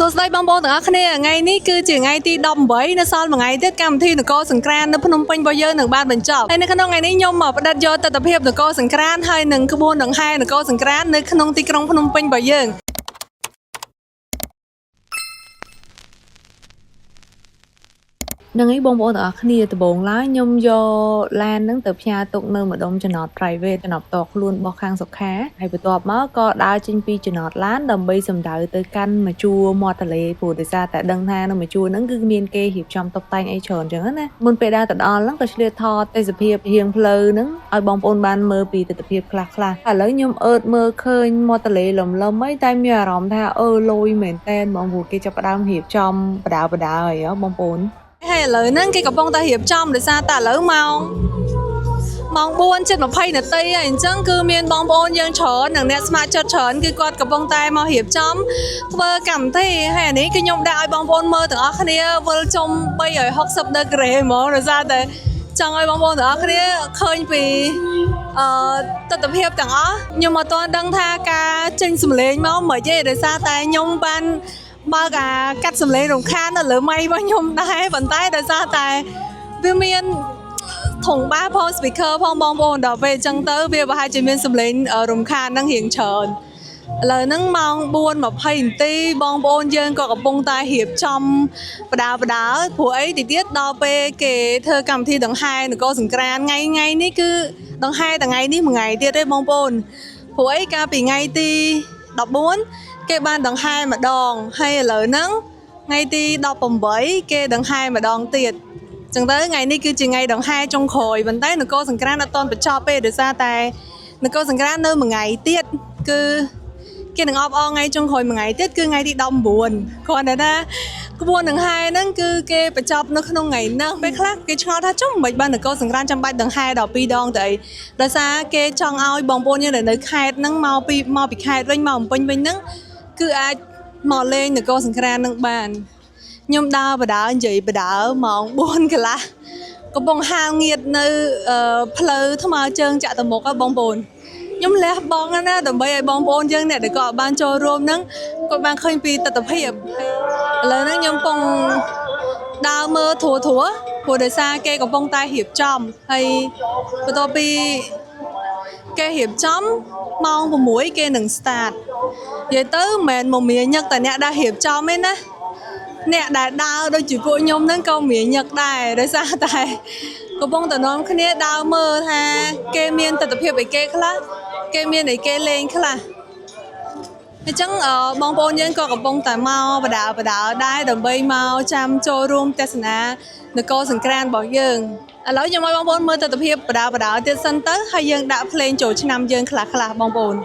សួស្តីបងប្អូនទាំងអស់គ្នាថ្ងៃនេះគឺជាថ្ងៃទី18នៅសល់មួយថ្ងៃទៀតកម្មវិធីនគរសង្ក្រាន្តនៅភ្នំពេញរបស់យើងនឹងបានបញ្ចប់ហើយនៅក្នុងថ្ងៃនេះខ្ញុំមកផ្តិតយកទស្សនវិជ្ជានគរសង្ក្រាន្តហើយនឹងក្បួនដង្ហែនគរសង្ក្រាន្តនៅក្នុងទីក្រុងភ្នំពេញរបស់យើងនឹងឯងបងប្អូនទាំងអស់គ្នាដំបូងឡើយខ្ញុំយកឡានហ្នឹងទៅផ្ញើទុកនៅម្ដុំចំណត private ចំណតតខ្លួនរបស់ខាងសុខាហើយបន្ទាប់មកក៏ដើរចេញពីចំណតឡានដើម្បីសម្ដៅទៅកាន់មជួរមាត់ទន្លេព្រោះដោយសារតែដឹងថានៅមជួរហ្នឹងគឺមានគេរៀបចំតុបតែងអីច្រើនអញ្ចឹងណាមុនពេលដើរទៅដល់ហ្នឹងក៏ឆ្លៀតថតទេសភាពរៀងផ្លូវហ្នឹងឲ្យបងប្អូនបានមើលពីទស្សនវិជ្ជាខ្លះឥឡូវខ្ញុំអឺតមើលឃើញមាត់ទន្លេលំអីតែមានអារម្មណ៍ថាលយមែនតែនបងព្រោះគេចាប់ផ្ដើមរៀបចំបដាហើយបងប្អូនហើយឥឡូវហ្នឹងគេកំពុងតែរៀបចំដោយសារតែឥឡូវម៉ោង4:20នាទីហើយអញ្ចឹងគឺមានបងប្អូនយើងច្រើននិងអ្នកស្ម័គ្រចិត្តច្រើនគឺគាត់កំពុងតែមករៀបចំធ្វើកម្មវិធីហើយអានេះគឺខ្ញុំដាក់ឲ្យបងប្អូនមើលទាំងអស់គ្នាវិលជុំ360ដឺក្រេហ្មងដោយសារតែចង់ឲ្យបងប្អូនទាំងអស់គ្នាឃើញពីទស្សនវិជ្ជាទាំងអស់ខ្ញុំអត់ទាន់ដឹងថាការចេញសម្លេងមកមិនទេដោយសារតែខ្ញុំបានបើកកាត់សម្លេងរំខាននៅលើម៉ៃរបស់ខ្ញុំដែរប៉ុន្តែដោយសារតែវាមានធុងបាសផង speaker ផងបងប្អូនដល់ពេលអញ្ចឹងទៅវាប្រហែលជាមានសម្លេងរំខាននឹងរៀងច្រើនឥឡូវហ្នឹងម៉ោង4:20នាទីបងប្អូនយើងក៏កំពុងតែរៀបចំបដាព្រោះអីទីទៀតដល់ពេលគេធ្វើកម្មវិធីដង្ហែនគរសង្ក្រាន្តថ្ងៃនេះគឺដង្ហែថ្ងៃនេះមួយថ្ងៃទៀតទេបងប្អូនព្រោះអីកាលពីថ្ងៃទី14គេបានដង្ហែម្ដងហើយឥឡូវហ្នឹងថ្ងៃទី18គេដង្ហែម្ដងទៀតអញ្ចឹងទៅថ្ងៃនេះគឺជាថ្ងៃដង្ហែចុងក្រោយប៉ុន្តែនគរសង្ក្រាន្តអត់ទាន់បញ្ចប់ទេដោយសារតែនគរសង្ក្រាន្តនៅមួយថ្ងៃទៀតគឺគេនឹងអបអរថ្ងៃចុងក្រោយមួយថ្ងៃទៀតគឺថ្ងៃទី19គ្រាន់តែថាក្បួនដង្ហែហ្នឹងគឺគេបញ្ចប់នៅក្នុងថ្ងៃហ្នឹងពេលខ្លះគេឆ្ងល់ថាចុះមិនបាននគរសង្ក្រាន្តចាំបាច់ដង្ហែដល់2ដងទៅអីដោយសារគេចង់ឲ្យបងប្អូនយើងនៅខេត្តហ្នឹងមកពីខេត្តវិញមកបំពេញវិញហ្នឹងគឺអាចមកលេងនគរសង្ក្រាន្តនឹងបានខ្ញុំដើរបដានិយាយបដាម៉ោង4កន្លះកំពុងហាលងៀតនៅផ្លូវថ្មើរជើងចាក់ទៅមុខបងប្អូនខ្ញុំលះបង់ណាដើម្បីឲ្យបងប្អូនយើងអ្នកដែលគាត់បានចូលរួមហ្នឹងគាត់បានឃើញពីទស្សនវិជ្ជាឥឡូវហ្នឹងខ្ញុំកំពុងដើរមើលធัวព្រោះដោយសារគេកំពុងតែរៀបចំហើយបន្ទាប់ពីគេរៀបចំម៉ោង6គេនឹង start និយាយទៅមិនមែនមកមានញឹកតែអ្នកដែលរៀបចំទេណាអ្នកដែលដើរដូចជាពួកខ្ញុំហ្នឹងក៏មានញឹកដែរដោយសារតែកំពុងតែនាំគ្នាដើរមើលថាគេមានទស្សនវិជ្ជាអីគេខ្លះគេមានអីគេលេងខ្លះអញ្ចឹងបងប្អូនយើងក៏កំពុងតែមកបដាដែរដើម្បីមកចាំចូលរួមទស្សនានគរសង្ក្រាន្តរបស់យើងឥឡូវខ្ញុំឲ្យបងប្អូនមើលទស្សនវិជ្ជាបដាទៀតសិនទៅហើយយើងដាក់ភ្លេងចូលឆ្នាំយើងខ្លះបងប្អូន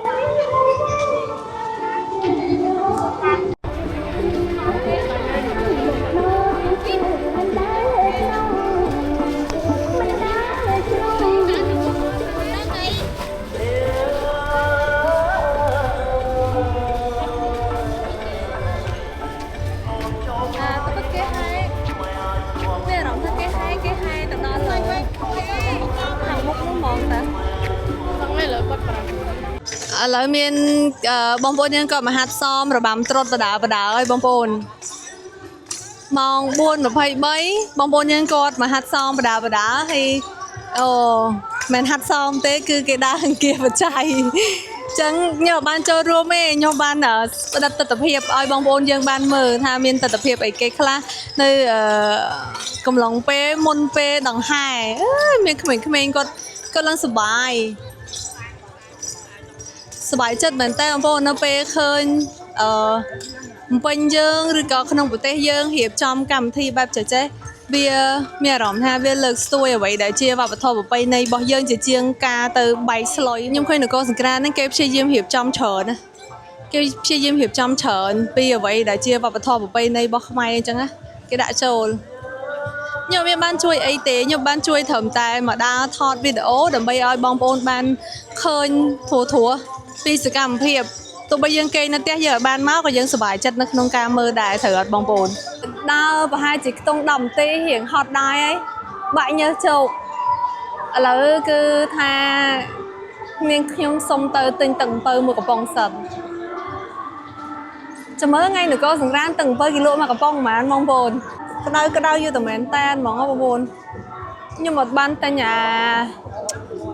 ឥឡូវមានបងប្អូនយើងក៏មកហាត់សមរបាំត្រុដិបដាហើយបងប្អូនម៉ោង4:23បងប្អូនយើងគាត់មកហាត់សមបដាហើយមិនហាត់សមទេគឺគេដើរអង្គាបច្ច័យអញ្ចឹងខ្ញុំបានចូលរួមទេខ្ញុំបានផ្តិតទស្សនវិជ្ជាឲ្យបងប្អូនយើងបានមើលថាមានទស្សនវិជ្ជាអីគេខ្លះនៅកំឡុងពេលមុនពេលដង្ហែមានក្មេងៗគាត់ឡើងសប្បាយចិត្តមែនតើបងប្អូននៅពេលឃើញបំពេញយើងឬក៏ក្នុងប្រទេសយើងរៀបចំកម្មវិធីបែបចេះវាមានអារម្មណ៍ថាវាលើកស្ទួយអ្វីដែលជាវប្បធម៌ប្រពៃណីរបស់យើងជាងការទៅបែកស្លុយខ្ញុំឃើញនគរសង្ក្រាន្តហ្នឹងគេព្យាយាមរៀបចំច្រើនណាគេព្យាយាមរៀបចំច្រើនពីអ្វីដែលជាវប្បធម៌ប្រពៃណីរបស់ខ្មែរអញ្ចឹងណាគេដាក់ចូលខ្ញុំមានបានជួយអីទេខ្ញុំបានជួយត្រឹមតែមកដើរថតវីដេអូដើម្បីឲ្យបងប្អូនបានឃើញធัวពីសកម្មភាពទោះបីយើងគេនៅផ្ទះយើងបានមកក៏យើងសប្បាយចិត្តនៅក្នុងការមើលដែរត្រូវអត់បងប្អូនដើរប្រហែលជាខ្ទង់10នាទីរៀងហត់ដែរហើយបាក់ញើសជោកឥឡូវគឺថានាងខ្ញុំសុំទៅទិញទឹកអំពៅមួយកំប៉ុងសិន จะเมื่อไงหนูก็สงกรานต์ตึงเปิดกิโลมากระป๋องหมานมองบนก็ได้อยู่แต่แมนแตนมองเอาบนnhưng một ban tay nhà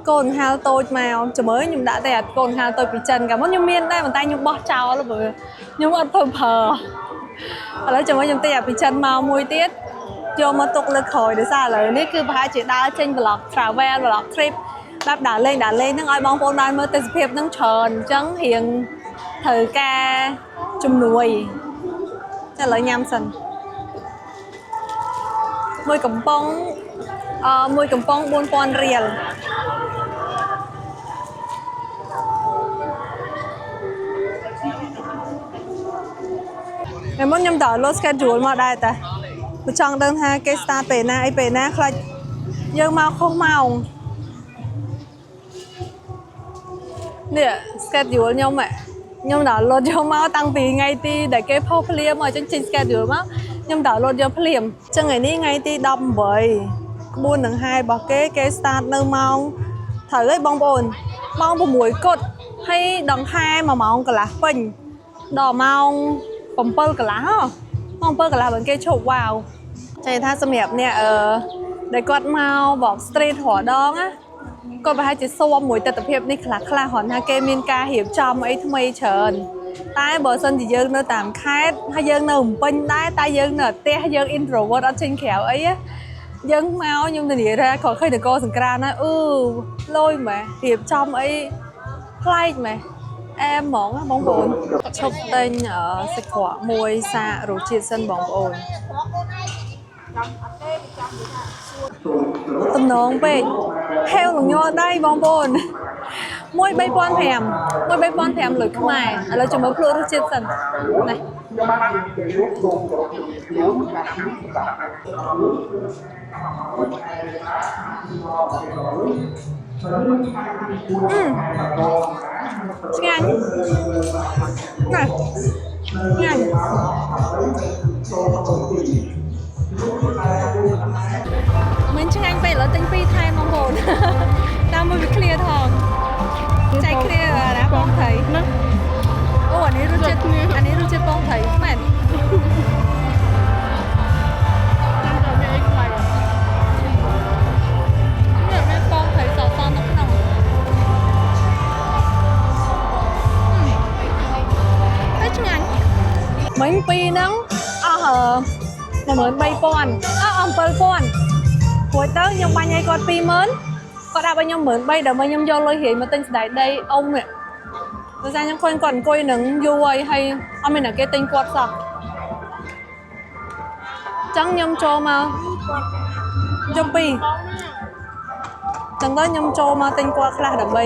cồn hao tôi mèo chỉ mới nhưng đã đẹp cồn hao tôi bị chân cả mất nhưng miên đây mà tay nhưng bó trào là vừa nhưng mà phờ phờแล้วchỉ mới nhưng tay bị chân màu mùi tiết cho mà tục lực hồi để xa lờiនេះគឺប្រហែលជាដើរចេញ vlog travel vlog trip បែបដើរលេងហ្នឹងឲ្យបងប្អូនបានមើលទេសភាពហ្នឹងច្រើនអញ្ចឹងរៀងត្រូវការជំនួយតែឥឡូវញ៉ាំសិនមួយកំប៉ុង4000 រៀលហើយមុនខ្ញុំតើលោ schedule មកដែរតាខ្ញុំចង់ដឹងថាគេ start ពេលណាអីពេលណាខ្លាចយើងមកខុសម៉ោងនេះ schedule ខ្ញុំតើលោយកមកតាំងពីថ្ងៃទីដែលគេផុសភ្លាមមកអញ្ចឹងចេញ schedule មកខ្ញុំតើលោយកភ្លាមអញ្ចឹងថ្ងៃនេះថ្ងៃទី18ក្បួននឹង2របស់គេ start នៅម៉ោងត្រូវហើយបងប្អូនម៉ោង6គត់ហើយដង្ហែ1ម៉ោងកន្លះពេញដល់ម៉ោង7កន្លះម៉ោង7កន្លះបើគេឈប់វ៉ាវចេះថាសម្រាប់អ្នកដែលគាត់មកបក street រដងណាគាត់ប្រហែលជាស៊ាំមួយទស្សនវិជ្ជានេះខ្លះគ្រាន់ថាគេមានការរៀបចំអីថ្មីច្រើនតែបើសិនជាយើងនៅតាមខេត្តហើយយើងនៅភ្នំពេញដែរតែយើងនៅផ្ទះយើង introvert អត់ចេញក្រៅអីយើងមកខ្ញុំធានាថាគាត់ឃើញនគរសង្ក្រានណាលយម៉ែរៀបចំអីប្លែកម៉ែអែហ្មងបងប្អូនឈប់ទិញសាច់ក្រកមួយសាករសជាតិសិនបងប្អូនតំណងពេកហេវនឹងញ័រដៃបងប្អូន13500លុយខ្មែរឥឡូវចាំមើលភ្លក់រសជាតិសិននេះឆ្ងាញ់ណាឆ្ងាញ់មិនឆ្ងាញ់ពេកឥឡូវទិញ2ថែមបងប្អូនតាមមួយវា clear ថងចែក clear ណាបងថៃណាអូអានេះរសជាតិបងថៃមែនមិញពីហ្នឹងអស់13000អស់7000ព្រោះទៅខ្ញុំបាញ់ឲ្យគាត់20000គាត់ដាក់ឲ្យខ្ញុំ13000ដើម្បីខ្ញុំយកលុយរៀងមកទិញស្ដាយដីអ៊ំនេះដោយសារខ្ញុំឃើញគាត់អង្គុយនឹងយូរហើយអត់មានអ្នកគេទិញគាត់សោះអញ្ចឹងខ្ញុំចូលមកយក2អញ្ចឹងទៅខ្ញុំចូលមកទិញគាត់ខ្លះដើម្បី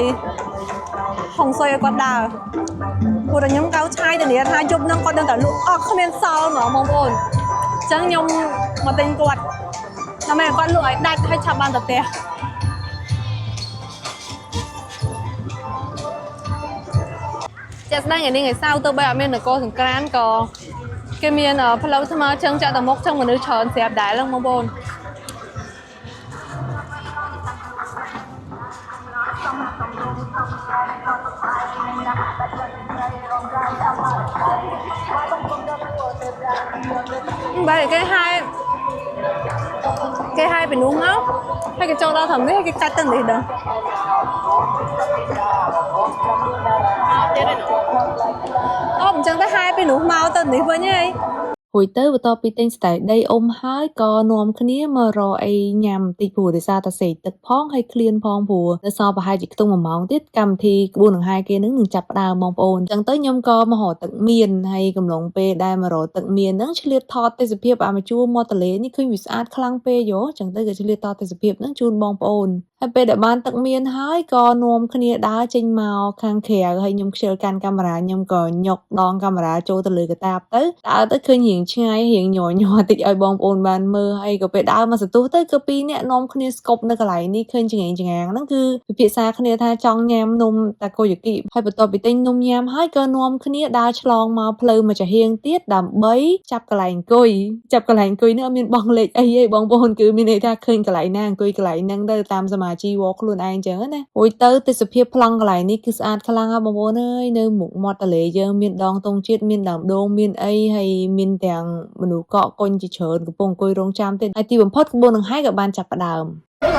ហុងសុយឲ្យគាត់ដើរព្រោះតែខ្ញុំកៅឆាយធានាថាយប់ហ្នឹងគាត់ដឹងតែលក់អត់គ្មានសល់ហ្មងបងប្អូនអញ្ចឹងខ្ញុំមកទិញគាត់ដើម្បីគាត់លក់ឲ្យដាច់ឲ្យឆាប់បានទៅផ្ទះចាក់ស្ដែងថ្ងៃនេះថ្ងៃសៅរ៍ទៅបីអត់មាននគរសង្ក្រានក៏គេមានផ្លូវថ្មើរជើងចាក់ទៅមុខចឹងមនុស្សច្រើនស្រាប់ដែរហ្នឹងបងប្អូនបែរគេhai bị nuông áo hay cái châu đau thầm đấy cái cắt tên gì đâu mình chẳng thấy hai bị nuông mau tên gì với nhỉ រួចទៅបន្ទាប់ពីទិញស្តៅដីអ៊ំហើយក៏នាំគ្នាមករកអីញ៉ាំតិចព្រោះដោយសារតែសេកទឹកផងហើយឃ្លានផងព្រោះនៅសល់ប្រហែលជាខ្ទង់1ម៉ោងទៀតកម្មវិធីក្បួនដង្ហែគេនឹងចាប់ផ្ដើមបងប្អូនអញ្ចឹងទៅខ្ញុំក៏មករកទឹកមានហើយកំឡុងពេលដែលមករកទឹកមានហ្នឹងឆ្លៀតថតទេសភាពអាមជួរមាត់ទន្លេនេះឃើញវាស្អាតខ្លាំងពេកយោអញ្ចឹងទៅក៏ឆ្លៀតថតទេសភាពហ្នឹងជូនបងប្អូនហើយពេលដែលបានទឹកមានហើយក៏នាំគ្នាដើរចេញមកខាងក្រៅហើយខ្ញុំខ្ជិលកាន់កាមេរ៉ាខ្ញុំក៏ញុកដងកាមេរ៉ាចូលទៅលើកាតាបទៅដើរទៅឃើញរៀងឆ្ងាយរៀងញ័រតិចឲ្យបងប្អូនបានមើលហើយក៏ពេលដើរមកសន្ទុះទៅក៏ពីរនាក់នាំគ្នាស្គប់នៅកន្លែងនេះឃើញចង្អេងហ្នឹងគឺពិភាក្សាគ្នាថាចង់ញ៉ាំនំតាកូយ៉ាគីហើយបន្ទាប់ពីទិញនំញ៉ាំហើយក៏នាំគ្នាដើរឆ្លងមកផ្លូវមកចាហៀងទៀតដើម្បីចាប់កន្លែងអង្គុយនេះអត់មានបងលេខអីទេបងប្អូនគឺមានន័យថាឃើញកន្លែងណាអង្គុយកន្លែងហ្នឹងទៅតាមសមា ជីវរខ្លួនឯងចឹងណាអូយទៅទេសភាពប្លង់កន្លែងនេះគឺស្អាតខ្លាំងហ่ะបងប្អូនអើយនៅមុខមាត់ទន្លេយើងមានដងទងជាតិមានដើមដូងមានអីហើយមានទាំងមនុស្សកកកុញជាច្រើនកំពុងអង្គុយរងចាំទៀតហើយទីបំផុតក្បួនដង្ហែក៏បានចាប់ផ្ដើម អ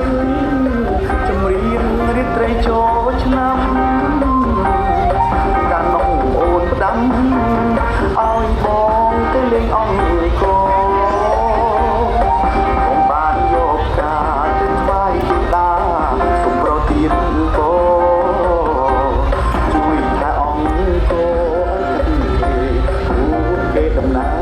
ជំរៀនរៀនត្រីចូលឆ្នាំកាលនោះអូនផ្ដាំឲ្យបងទៅលេងអង្គរបងបានយកការទៅថ្វាយទេវតាសូមប្រទានពរជួយតែអង្គរគេដំណើរ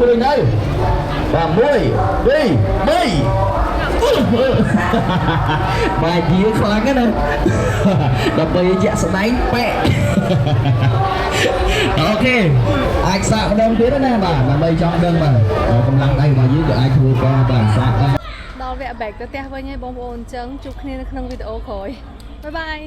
មួយនៅបាទ1 2 3បាយជាខ្លាំងណាស់ដល់ពេលជាក់ស្ដែងប៉ែអូខេអាចសាកម្ដងទៀតណាបាទដើម្បីចង់ដឹងបាទកម្លាំងដៃរបស់យើងក៏អាចធ្វើការបាទសាកដល់វគ្គ back ទៅផ្ទះវិញហើយបងប្អូនអញ្ចឹងជួបគ្នានៅក្នុងវីដេអូក្រោយបាយបាយ